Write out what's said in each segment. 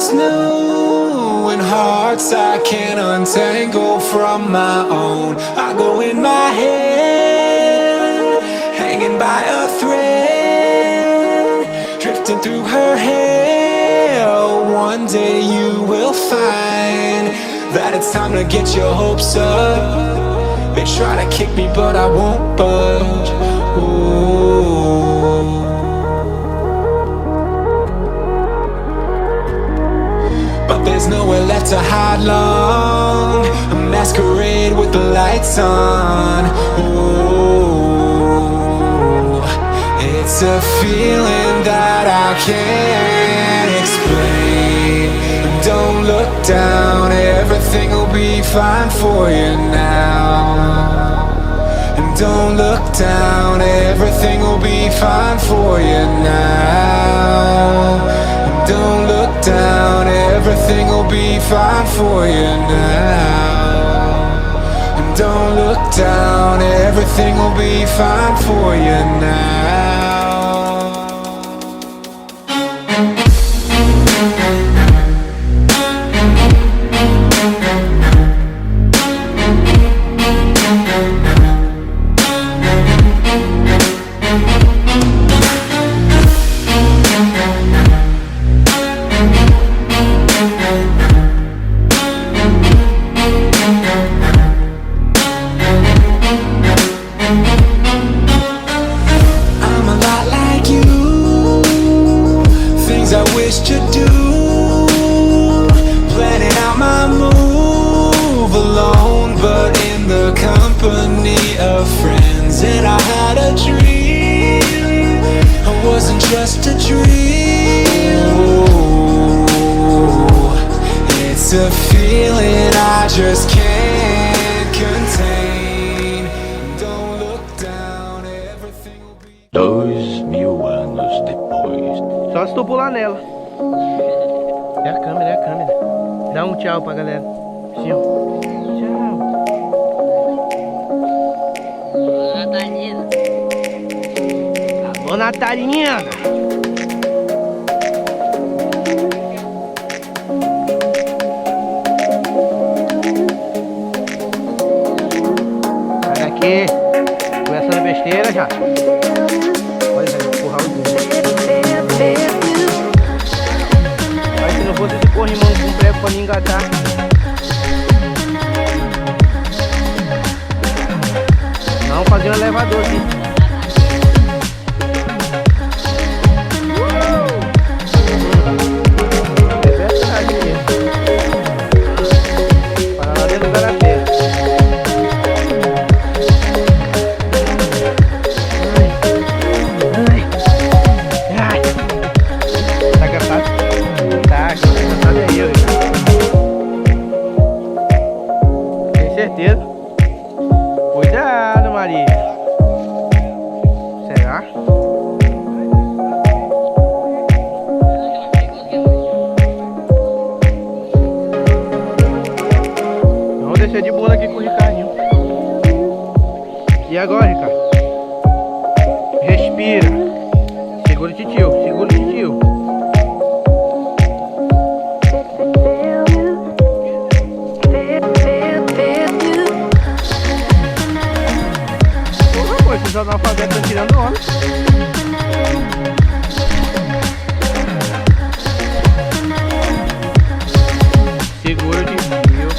once knew, and hearts I can't untangle from my own. I go in my head, hanging by a thread, drifting through her hair. One day you will find that it's time to get your hopes up. They try to kick me but I won't budge. Ooh. But there's nowhere left to hide long. A masquerade with the lights on. Ooh. It's a feeling that I can't explain. Don't look down, everything will be fine for you now. And don't look down, everything will be fine for you now. And don't look down, everything will be fine for you now. And don't look down, everything will be fine for you now. Just can't contain. Don't look down, everything will be. 2000 anos depois. Só se tu pular nela. É a câmera, é a câmera. Dá um tchau pra galera. Sim. Tchau. Natalina. Alô, Natalina. Aqui, começando besteira já. Olha, vai empurrar o dedo. Mas se não fosse esse corrimão com prego pra me engatar. Não, fazer um elevador aqui. É verdade aqui. Para lá dentro do garapé. Certeza. Cuidado, Maria. Será? Vamos descer de boa aqui com o Ricardinho. E agora, Ricardo? Respira. Segura o titio, segura o titio. Os analfabetos estão tirando onda. Segura de fio.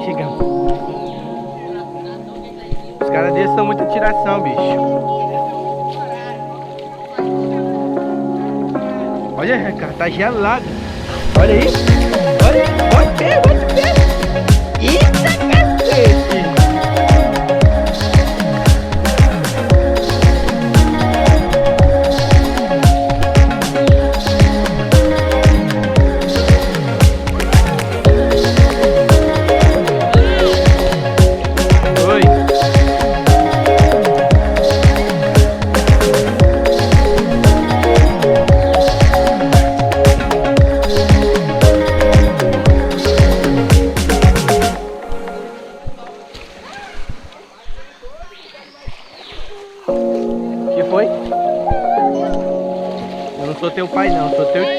Chegamos. Os caras desses são muita tiração, bicho. Olha, cara, tá gelado. Olha aí. Olha aí. Bota o pé. Eita, cacete.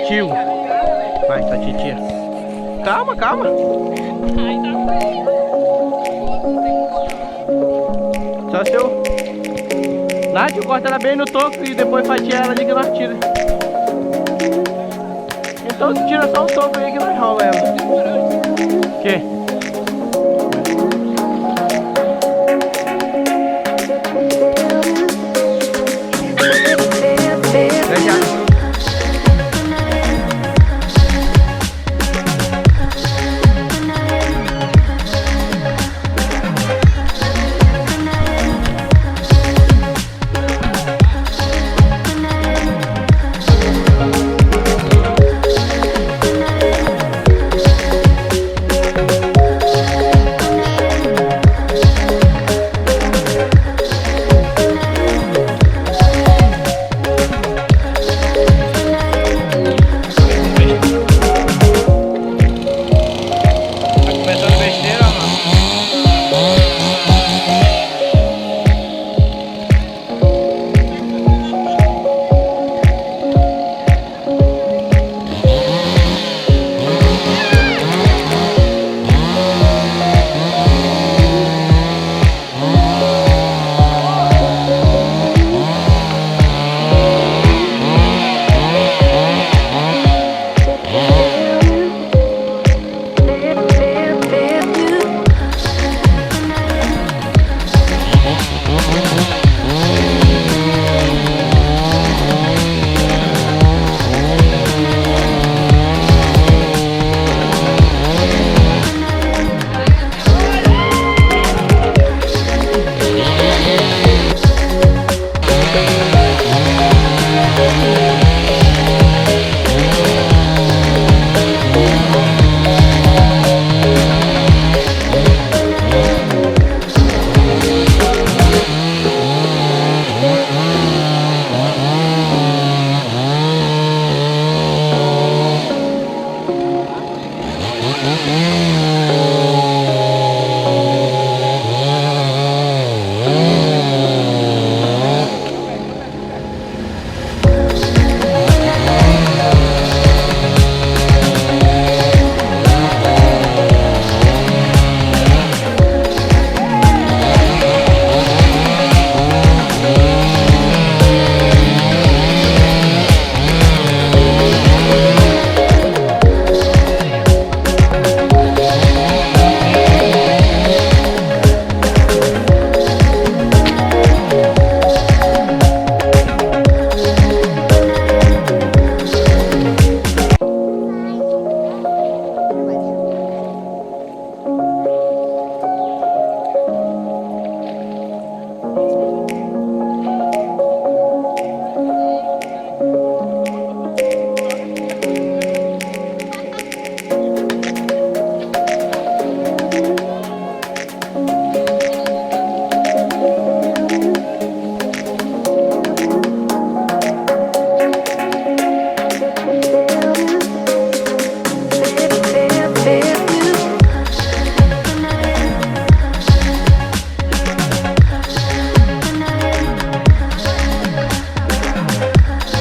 tio. Vai, tá titia. Calma, calma. Só se eu... Nath, corta ela bem no toco e depois fatia ela ali que nós tira. Então tira só o toco aí que nós rola ela. O quê?